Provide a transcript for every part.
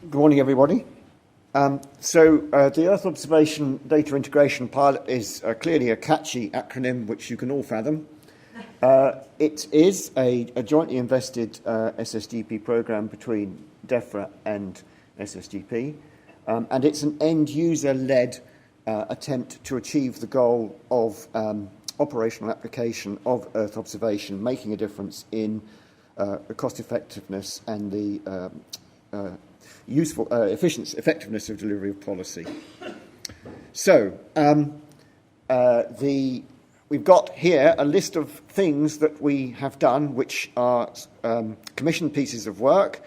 Good morning, everybody. The Earth Observation Data Integration Pilot is clearly a catchy acronym which you can all fathom. It is a jointly invested SSGP program between Defra and SSGP, and it's an end-user-led attempt to achieve the goal of operational application of Earth observation, making a difference in the cost-effectiveness and the effectiveness of delivery of policy. We've got here a list of things that we have done, which are commissioned pieces of work,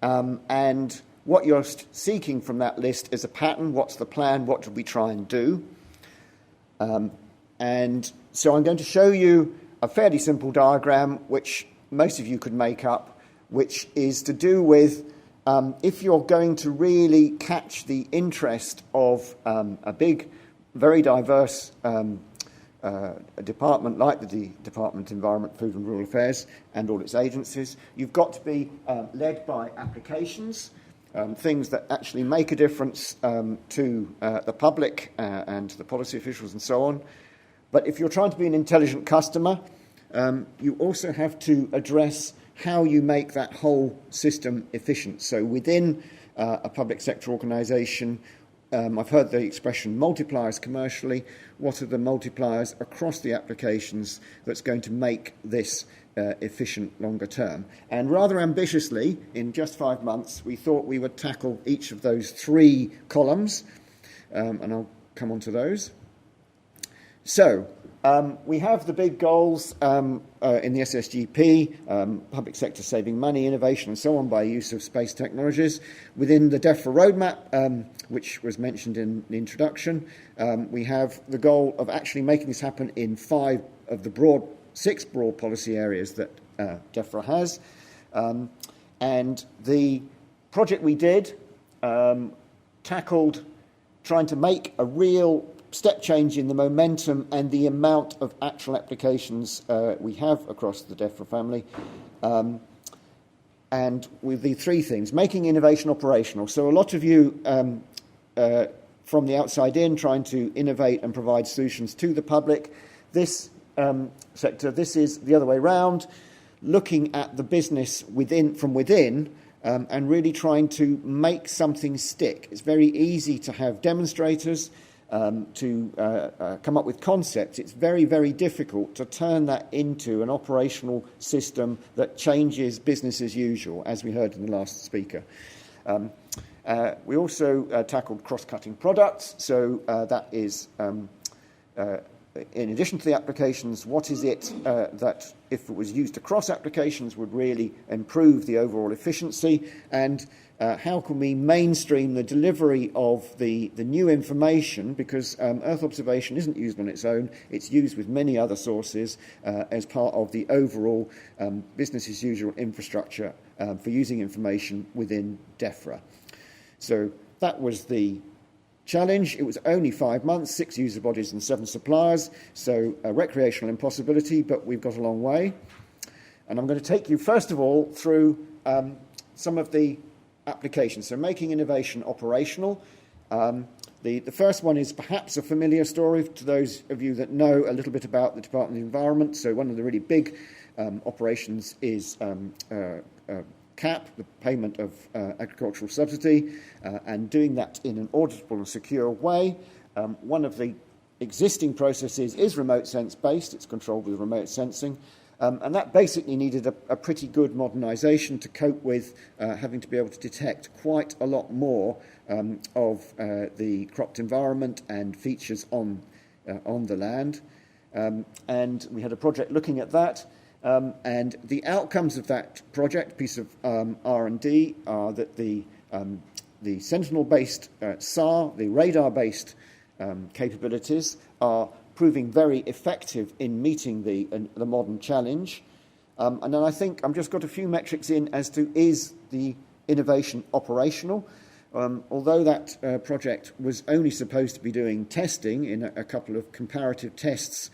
and what you're seeking from that list is a pattern. What's the plan? What do we try and do? And so I'm going to show you a fairly simple diagram, which most of you could make up, which is to do with if you're going to really catch the interest of a big, very diverse department like the Department of Environment, Food and Rural Affairs and all its agencies, you've got to be led by applications, things that actually make a difference to the public and the policy officials and so on. But if you're trying to be an intelligent customer, you also have to address how you make that whole system efficient. So within a public sector organisation, I've heard the expression multipliers commercially. What are the multipliers across the applications that's going to make this efficient longer term? And rather ambitiously, in just 5 months, we thought we would tackle each of those 3 columns, and I'll come on to those. So we have the big goals in the SSGP, public sector saving money, innovation and so on by use of space technologies. Within the Defra roadmap, which was mentioned in the introduction, we have the goal of actually making this happen in 5 of the 6 broad policy areas that Defra has. And the project we did tackled trying to make a real step change in the momentum and the amount of actual applications we have across the Defra family. And with the 3 things, making innovation operational. So a lot of you from the outside in trying to innovate and provide solutions to the public. This sector, this is the other way round, looking at the business from within and really trying to make something stick. It's very easy to have demonstrators, to come up with concepts. It's very, very difficult to turn that into an operational system that changes business as usual, as we heard in the last speaker. We also tackled cross-cutting products. So that is, in addition to the applications, what is it that, if it was used across applications, would really improve the overall efficiency? And how can we mainstream the delivery of the new information, because Earth observation isn't used on its own, it's used with many other sources as part of the overall business as usual infrastructure for using information within Defra. So that was the challenge. It was only 5 months, 6 user bodies and 7 suppliers, so a recreational impossibility, but we've got a long way. And I'm going to take you first of all through some of the applications. So making innovation operational. The first one is perhaps a familiar story to those of you that know a little bit about the Department of the Environment. So one of the really big operations is CAP, the payment of agricultural subsidy, and doing that in an auditable and secure way. One of the existing processes is remote sense based. It's controlled with remote sensing. And that basically needed a pretty good modernisation to cope with having to be able to detect quite a lot more of the cropped environment and features on the land. And we had a project looking at that. And the outcomes of that project, piece of R&D, are that the Sentinel-based SAR, the radar-based capabilities, are proving very effective in meeting the modern challenge. And then I think I've just got a few metrics in as to, is the innovation operational? Although that project was only supposed to be doing testing in a couple of comparative tests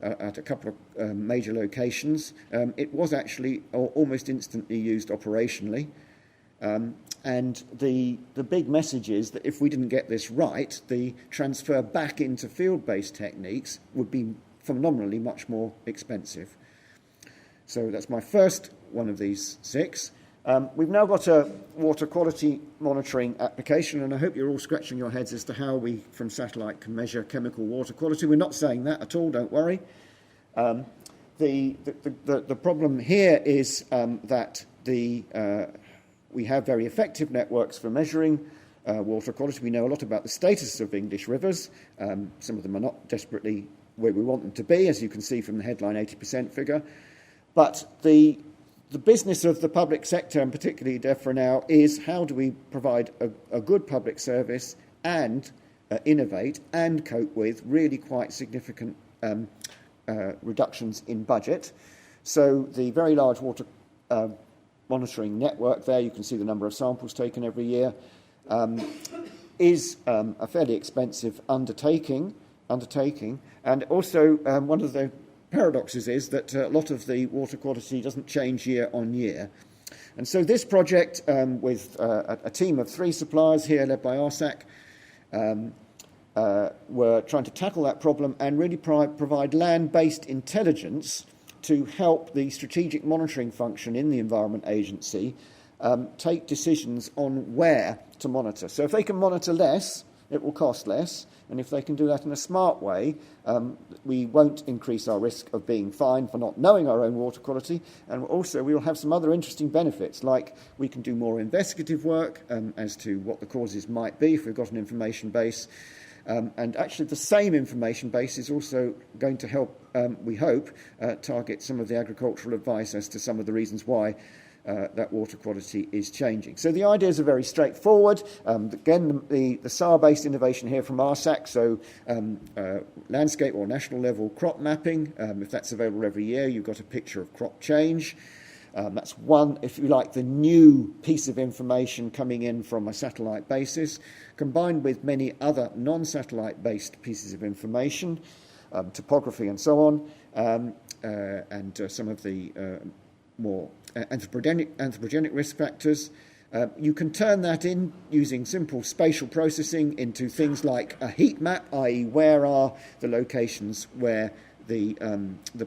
at a couple of major locations, it was actually almost instantly used operationally. And the big message is that if we didn't get this right, the transfer back into field-based techniques would be phenomenally much more expensive. So that's my first one of these 6. We've now got a water quality monitoring application, and I hope you're all scratching your heads as to how we, from satellite, can measure chemical water quality. We're not saying that at all, don't worry. The problem here is that we have very effective networks for measuring water quality. We know a lot about the status of English rivers. Some of them are not desperately where we want them to be, as you can see from the headline 80% figure. But the business of the public sector, and particularly Defra now, is how do we provide a good public service and innovate and cope with really quite significant reductions in budget. So the very large water monitoring network there, you can see the number of samples taken every year, is a fairly expensive undertaking. And also one of the paradoxes is that a lot of the water quality doesn't change year on year. And so this project, with a team of 3 suppliers here led by RSAC, were trying to tackle that problem and really provide land-based intelligence to help the strategic monitoring function in the Environment Agency take decisions on where to monitor. So if they can monitor less, it will cost less, and if they can do that in a smart way, we won't increase our risk of being fined for not knowing our own water quality, and also we will have some other interesting benefits, like we can do more investigative work as to what the causes might be if we've got an information base. And actually the same information base is also going to help, we hope, target some of the agricultural advice as to some of the reasons why that water quality is changing. So the ideas are very straightforward. Again, the SAR-based innovation here from RSAC, so landscape or national level crop mapping, if that's available every year, you've got a picture of crop change. That's one, if you like, the new piece of information coming in from a satellite basis, combined with many other non-satellite-based pieces of information, topography and so on, and some of the more anthropogenic risk factors. You can turn that in using simple spatial processing into things like a heat map, i.e. where are the locations where the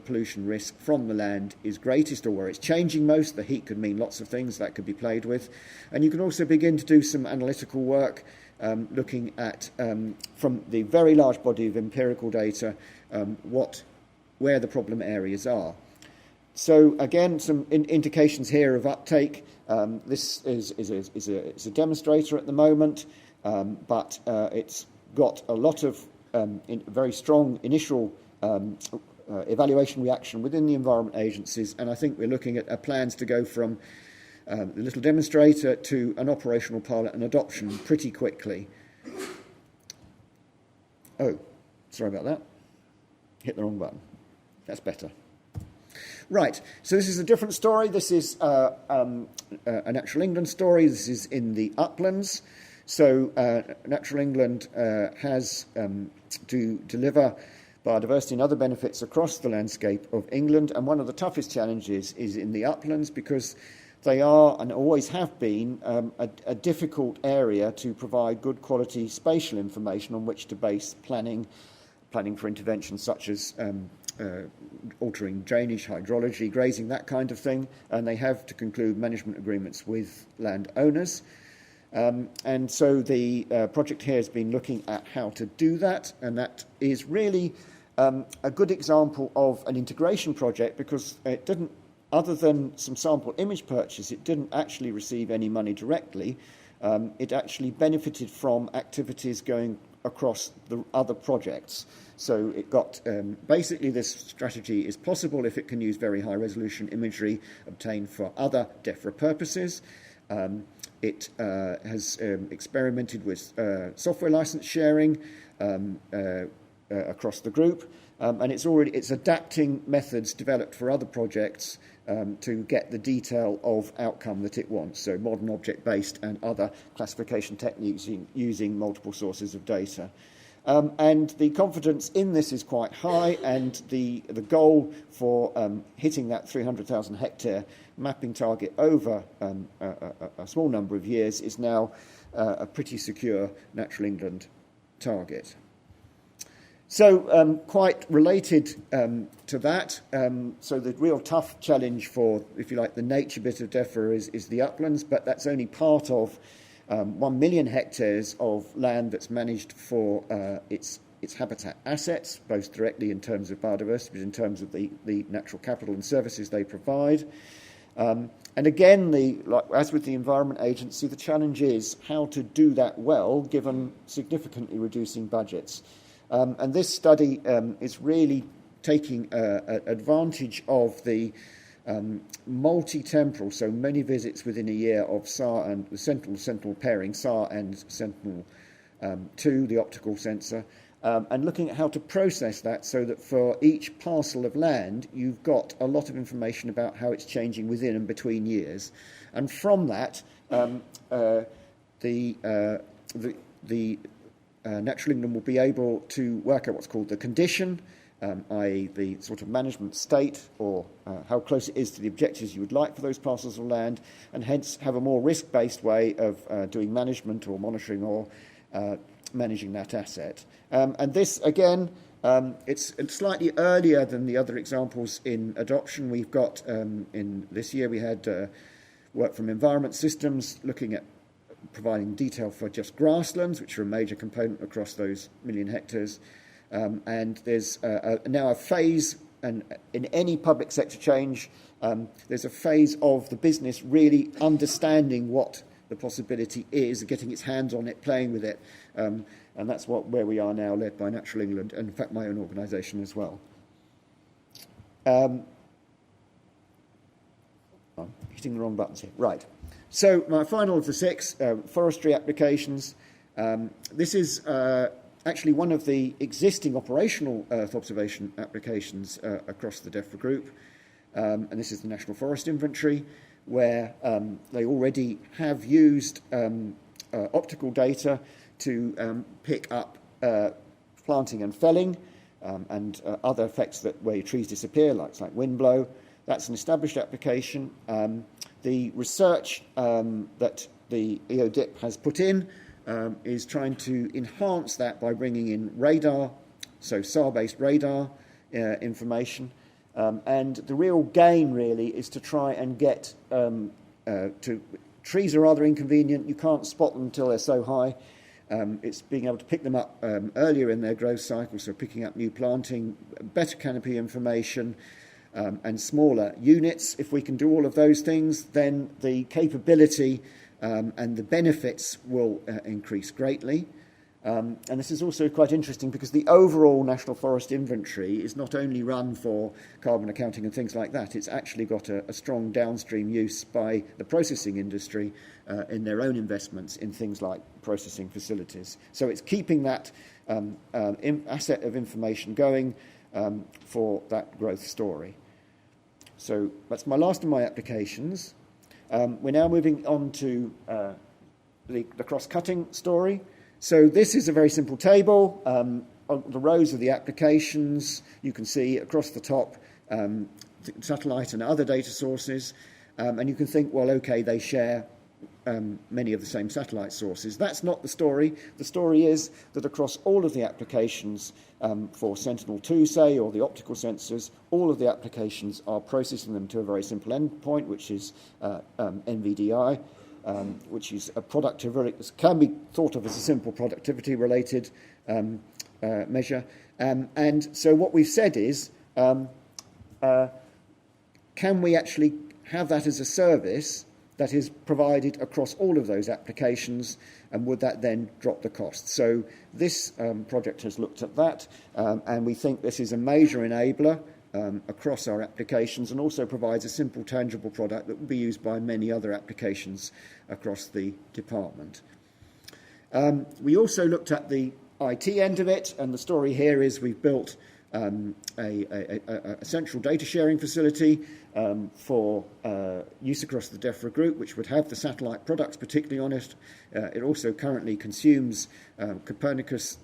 pollution risk from the land is greatest or where it's changing most. The heat could mean lots of things that could be played with. And you can also begin to do some analytical work looking at, from the very large body of empirical data, where the problem areas are. So again, some indications here of uptake. This is a demonstrator at the moment, but it's got a lot of very strong initial evaluation reaction within the environment agencies, and I think we're looking at plans to go from the little demonstrator to an operational pilot and adoption pretty quickly. Oh, sorry about that. Hit the wrong button. That's better. Right, so this is a different story. This is a Natural England story. This is in the uplands. So Natural England has to deliver biodiversity and other benefits across the landscape of England, and one of the toughest challenges is in the uplands because they are and always have been a difficult area to provide good quality spatial information on which to base planning for interventions such as altering drainage, hydrology, grazing, that kind of thing, and they have to conclude management agreements with landowners. And so the project here has been looking at how to do that, and that is really a good example of an integration project because it didn't, other than some sample image purchase, it didn't actually receive any money directly. It actually benefited from activities going across the other projects. So it got, basically this strategy is possible if it can use very high resolution imagery obtained for other Defra purposes. It has experimented with software license sharing across the group, and it's adapting methods developed for other projects to get the detail of outcome that it wants. So modern object-based and other classification techniques using multiple sources of data. And the confidence in this is quite high, and the goal for hitting that 300,000 hectare mapping target over a small number of years is now a pretty secure Natural England target. So quite related to that, so the real tough challenge for, if you like, the nature bit of Defra is the uplands, but that's only part of 1 million hectares of land that's managed for its habitat assets, both directly in terms of biodiversity, but in terms of the natural capital and services they provide. And again, as with the Environment Agency, the challenge is how to do that well, given significantly reducing budgets. And this study is really taking advantage of the multi-temporal, so many visits within a year of SAR and the sentinel pairing, SAR and Sentinel-2, the optical sensor, and looking at how to process that so that for each parcel of land, you've got a lot of information about how it's changing within and between years. And from that, Natural England will be able to work out what's called the condition, i.e. the sort of management state, or how close it is to the objectives you would like for those parcels of land, and hence have a more risk-based way of doing management or monitoring or managing that asset. And this, again, it's slightly earlier than the other examples in adoption. We've got, in this year, we had work from Environment Systems looking at providing detail for just grasslands, which are a major component across those million hectares. And there's now a phase, and in any public sector change, there's a phase of the business really understanding what the possibility is, getting its hands on it, playing with it. And that's where we are now, led by Natural England, and in fact my own organisation as well. I'm hitting the wrong buttons here. Right. So my final of the 6, forestry applications. This is actually one of the existing operational Earth observation applications across the Defra group. And this is the National Forest Inventory, where they already have used optical data to pick up planting and felling and other effects where trees disappear, like wind blow. That's an established application. The research that the EODIP has put in is trying to enhance that by bringing in radar, so SAR-based radar information. And the real gain, really, is to try and get trees are rather inconvenient. You can't spot them until they're so high. It's being able to pick them up earlier in their growth cycle, so picking up new planting, better canopy information, and smaller units. If we can do all of those things, then the capability and the benefits will increase greatly. And this is also quite interesting because the overall National Forest Inventory is not only run for carbon accounting and things like that, it's actually got a strong downstream use by the processing industry in their own investments in things like processing facilities. So it's keeping that asset of information going for that growth story. So that's my last of my applications. We're now moving on to the cross-cutting story. So this is a very simple table. On the rows of the applications, you can see across the top satellite and other data sources. And you can think, well, okay, they share many of the same satellite sources. That's not the story. The story is that across all of the applications for Sentinel-2, say, or the optical sensors, all of the applications are processing them to a very simple endpoint, which is NVDI, which is a productivity, can be thought of as a simple productivity-related measure. And so what we've said is, can we actually have that as a service that is provided across all of those applications, and would that then drop the cost? So this project has looked at that, and we think this is a major enabler across our applications, and also provides a simple, tangible product that will be used by many other applications across the department. We also looked at the IT end of it, and the story here is we've built a central data sharing facility for use across the Defra group, which would have the satellite products particularly on it. It also currently consumes Copernicus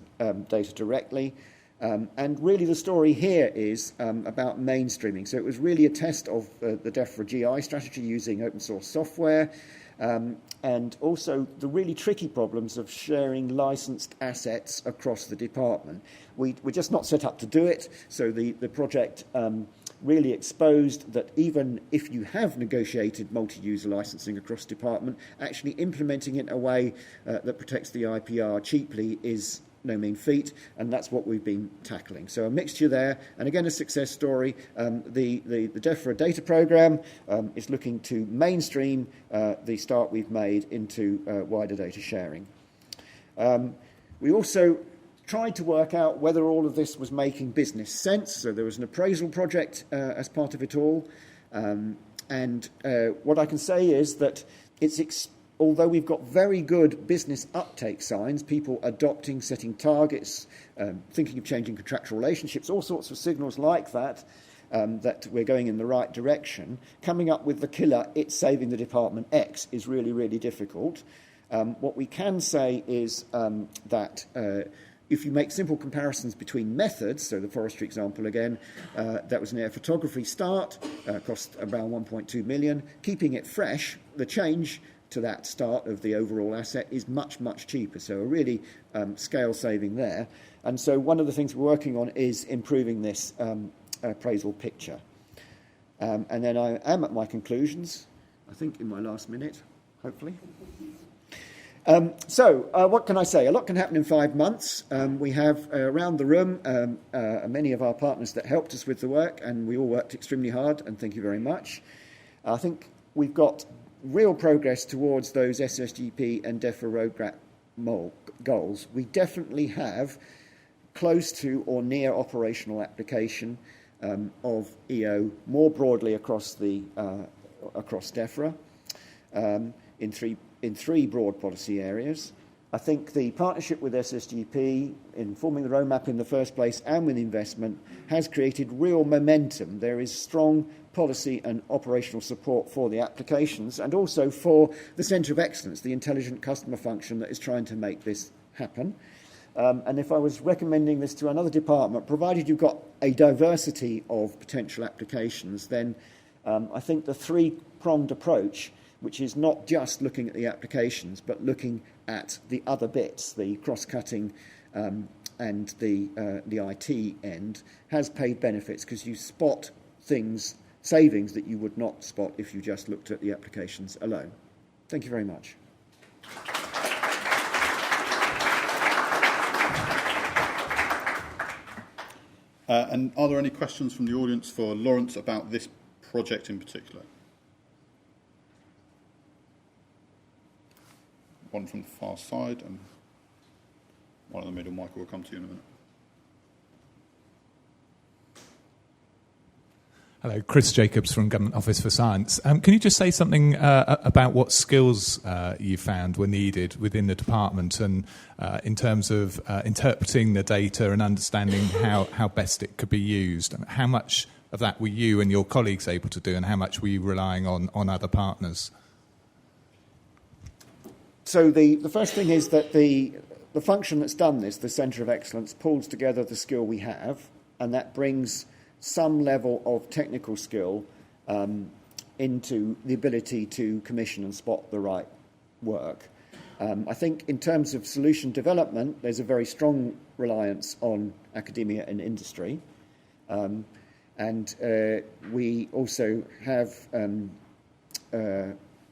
data directly. And really the story here is about mainstreaming. So it was really a test of the Defra GI strategy using open source software, and also the really tricky problems of sharing licensed assets across the department. We're just not set up to do it, so the project really exposed that even if you have negotiated multi-user licensing across the department, actually implementing it in a way that protects the IPR cheaply is no mean feat, and that's what we've been tackling. So a mixture there, and again a success story. The Defra data program is looking to mainstream the start we've made into wider data sharing. We also tried to work out whether all of this was making business sense, so there was an appraisal project as part of it all, and what I can say is that although we've got very good business uptake signs, people adopting, setting targets, thinking of changing contractual relationships, all sorts of signals like that, that we're going in the right direction, coming up with the killer, it's saving the department X, is really, really difficult. What we can say is that if you make simple comparisons between methods, so the forestry example again, that was an air photography start, cost around 1.2 million. Keeping it fresh, the change to that start of the overall asset is much, much cheaper. So a really scale saving there. And so one of the things we're working on is improving this appraisal picture. And then I am at my conclusions, I think in my last minute, hopefully. So what can I say? A lot can happen in 5 months. We have around the room many of our partners that helped us with the work, and we all worked extremely hard, and thank you very much. I think we've got real progress towards those SSGP and Defra roadmap goals. We definitely have close to or near operational application of EO more broadly across Defra in three broad policy areas. I think the partnership with SSGP in forming the roadmap in the first place and with investment has created real momentum. There is strong policy and operational support for the applications and also for the Centre of Excellence, the intelligent customer function that is trying to make this happen. And if I was recommending this to another department, provided you've got a diversity of potential applications, then I think the three-pronged approach, which is not just looking at the applications, but looking at the other bits, the cross-cutting and the IT end, has paid benefits because you spot savings that you would not spot if you just looked at the applications alone. Thank you very much. And are there any questions from the audience for Lawrence about this project in particular? One from the far side and one in the middle. Michael will come to you in a minute. Hello, Chris Jacobs from Government Office for Science. Can you just say something about what skills you found were needed within the department and in terms of interpreting the data and understanding how best it could be used? How much of that were you and your colleagues able to do, and how much were you relying on other partners? So the first thing is that the function that's done this, the Centre of Excellence, pulls together the skill we have, and that brings some level of technical skill into the ability to commission and spot the right work. I think in terms of solution development, there's a very strong reliance on academia and industry. And we also have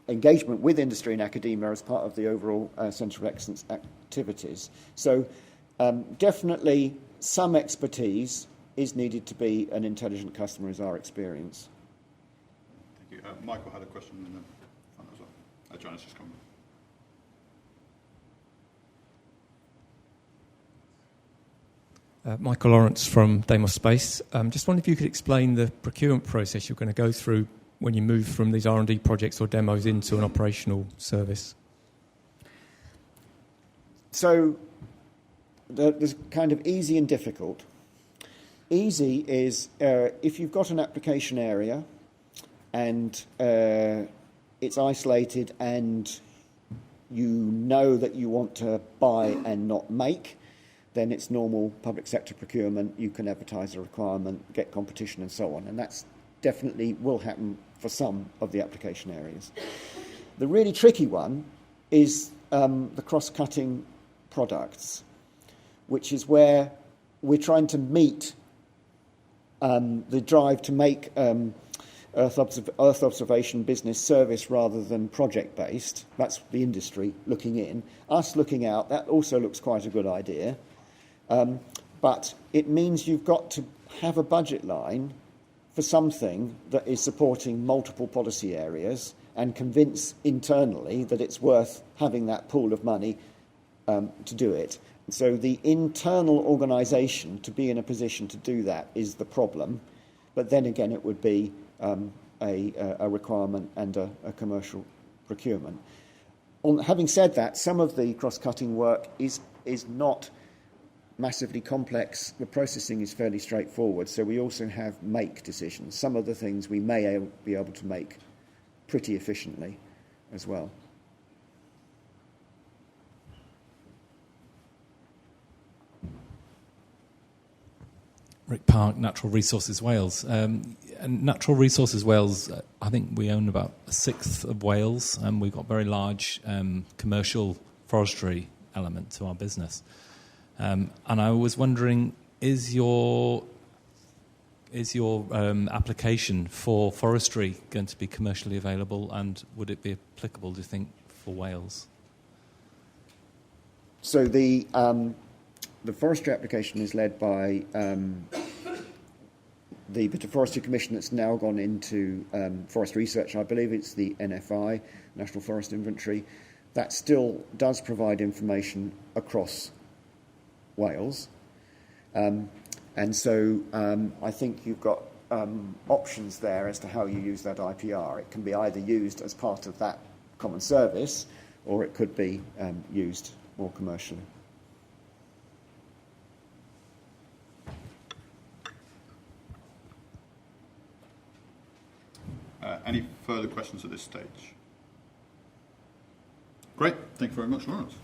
engagement with industry and academia as part of the overall Centre of Excellence activities. So definitely some expertise is needed to be an intelligent customer, is our experience. Thank you. Michael had a question in the front as well. John's just come. Michael Lawrence from Deimos Space. Just wondered if you could explain the procurement process you're going to go through when you move from these R&D projects or demos into an operational service. So there's kind of easy and difficult. Easy is if you've got an application area and it's isolated and you know that you want to buy and not make, then it's normal public sector procurement. You can advertise a requirement, get competition and so on. And that's definitely will happen for some of the application areas. The really tricky one is the cross-cutting products, which is where we're trying to meet the drive to make Earth observation business service rather than project-based. That's the industry looking in. Us looking out, that also looks quite a good idea. But it means you've got to have a budget line for something that is supporting multiple policy areas and convince internally that it's worth having that pool of money to do it. So the internal organisation to be in a position to do that is the problem. But then again, it would be a requirement and a commercial procurement. Having said that, some of the cross-cutting work is not massively complex. The processing is fairly straightforward. So we also have make decisions. Some of the things we may be able to make pretty efficiently as well. Rick Park, Natural Resources Wales. And Natural Resources Wales, I think we own about a sixth of Wales, and we've got very large commercial forestry element to our business. And I was wondering, is your application for forestry going to be commercially available, and would it be applicable, do you think, for Wales? So the forestry application is led by the bit of forestry commission that's now gone into forest research. I believe it's the NFI, National Forest Inventory. That still does provide information across Wales. And so I think you've got options there as to how you use that IPR. It can be either used as part of that common service, or it could be used more commercially. Any further questions at this stage? Great. Thank you very much, Lawrence.